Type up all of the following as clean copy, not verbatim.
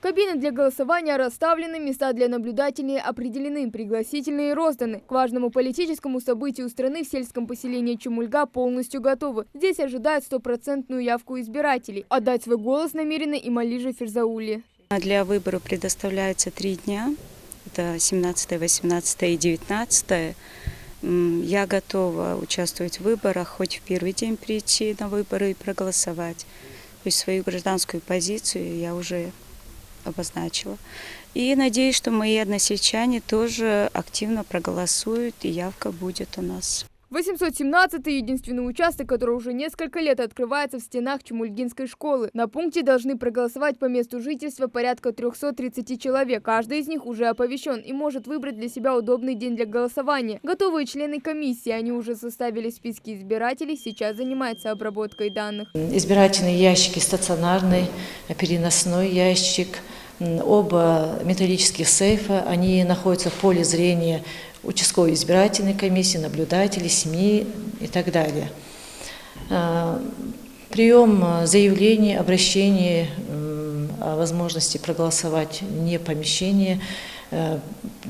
Кабины для голосования расставлены, места для наблюдателей определены, пригласительные розданы. К важному политическому событию страны в сельском поселении Чумульга полностью готовы. Здесь ожидают стопроцентную явку избирателей. Отдать свой голос намерены и Малижа Ферзаули. Для выбора предоставляется 3 дня. Это 17, 18 и 19. Я готова участвовать в выборах, хоть в первый день прийти на выборы и проголосовать. То есть свою гражданскую позицию я уже обозначила. И надеюсь, что мои односельчане тоже активно проголосуют, и явка будет у нас. 817-й единственный участок, который уже несколько лет открывается в стенах Чумульгинской школы. На пункте должны проголосовать по месту жительства порядка 330 человек. Каждый из них уже оповещен и может выбрать для себя удобный день для голосования. Готовые члены комиссии, они уже составили списки избирателей, сейчас занимаются обработкой данных. Избирательные ящики стационарный, переносной ящик. Оба металлических сейфа, они находятся в поле зрения участковой избирательной комиссии, наблюдателей, семьи и так далее. Прием заявлений, обращений о возможности проголосовать вне помещения.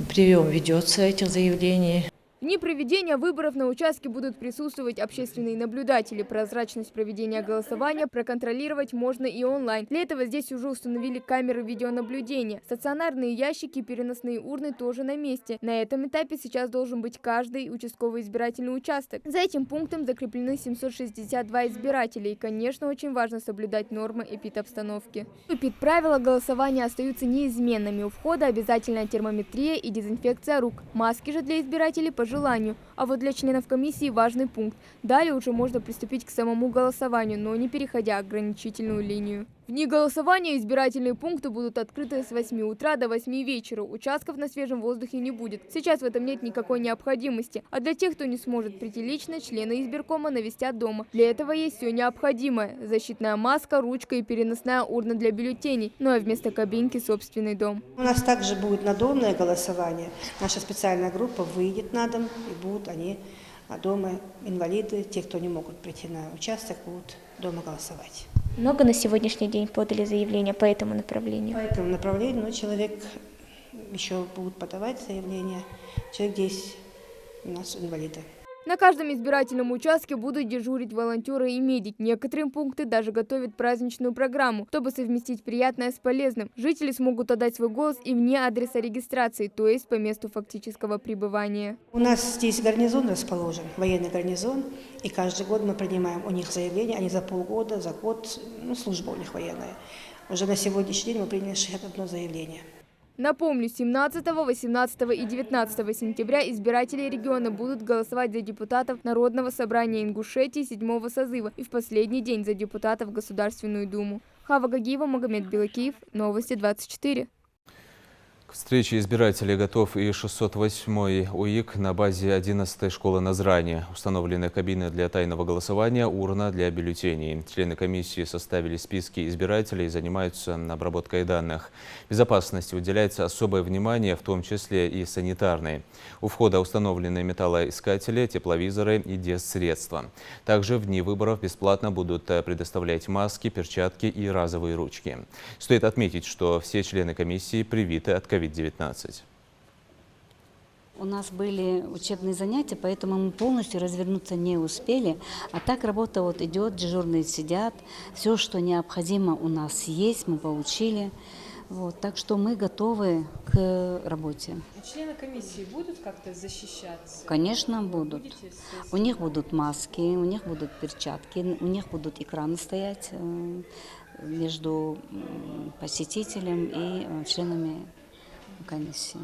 Прием ведется этих заявлений. В дни проведения выборов на участке будут присутствовать общественные наблюдатели. Прозрачность проведения голосования проконтролировать можно и онлайн. Для этого здесь уже установили камеры видеонаблюдения. Стационарные ящики и переносные урны тоже на месте. На этом этапе сейчас должен быть каждый участковый избирательный участок. За этим пунктом закреплены 762 избирателя. И, конечно, очень важно соблюдать нормы эпидобстановки. Правила голосования остаются неизменными. У входа обязательная термометрия и дезинфекция рук. Маски же для избирателей по желанию. А вот для членов комиссии важный пункт. Далее уже можно приступить к самому голосованию, но не переходя ограничительную линию. В дни голосования избирательные пункты будут открыты с 8 утра до 8 вечера. Участков на свежем воздухе не будет. Сейчас в этом нет никакой необходимости. А для тех, кто не сможет прийти лично, члены избиркома навестят дома. Для этого есть все необходимое. Защитная маска, ручка и переносная урна для бюллетеней. Ну а вместо кабинки собственный дом. У нас также будет надомное голосование. Наша специальная группа выйдет на дом, и будут они дома, инвалиды, те, кто не могут прийти на участок, будут дома голосовать. Много на сегодняшний день подали заявления по этому направлению? По этому направлению, но человек еще будут подавать заявления. Человек 10 у нас инвалиды. На каждом избирательном участке будут дежурить волонтеры и медики. Некоторые пункты даже готовят праздничную программу, чтобы совместить приятное с полезным. Жители смогут отдать свой голос и вне адреса регистрации, то есть по месту фактического пребывания. У нас здесь гарнизон расположен, военный гарнизон, и каждый год мы принимаем у них заявления, они за полгода, за год, служба у них военная. Уже на сегодняшний день мы приняли 61 заявление. Напомню, 17, 18 и 19 сентября избиратели региона будут голосовать за депутатов Народного собрания Ингушетии 7-го созыва и в последний день за депутатов в Государственную Думу. Хава Гагиева, Магомед Белакиев, Новости 24. К встрече избирателей готов и 608-й УИК на базе 11-й школы Назрани. Установлены кабины для тайного голосования, урна для бюллетеней. Члены комиссии составили списки избирателей и занимаются обработкой данных. Безопасности уделяется особое внимание, в том числе и санитарной. У входа установлены металлоискатели, тепловизоры и дезсредства. Также в дни выборов бесплатно будут предоставлять маски, перчатки и разовые ручки. Стоит отметить, что все члены комиссии привиты от COVID-19. У нас были учебные занятия, поэтому мы полностью развернуться не успели. А так работа вот идет, дежурные сидят. Все, что необходимо, у нас есть, мы получили. Вот, так что мы готовы к работе. Члены комиссии будут как-то защищаться? Конечно, будут. У них будут маски, у них будут перчатки, у них будут экраны стоять между посетителем и членами комиссии.